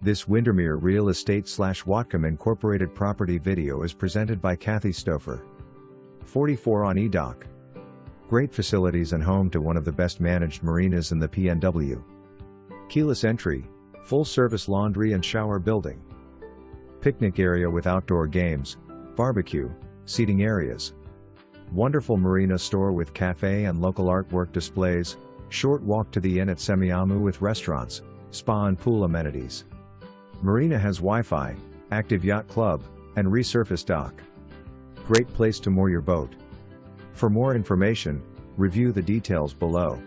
This Windermere Real Estate / Whatcom Incorporated property video is presented by Stauffer. 44 on E-Dock. Great facilities and home to one of the best managed marinas in the PNW. Keyless entry, full-service laundry and shower building. Picnic area with outdoor games, barbecue, seating areas. Wonderful marina store with cafe and local artwork displays, short walk to the inn at Semiahmoo with restaurants, spa and pool amenities. Marina has Wi-Fi, active yacht club, and resurfaced dock. Great place to moor your boat. For more information, review the details below.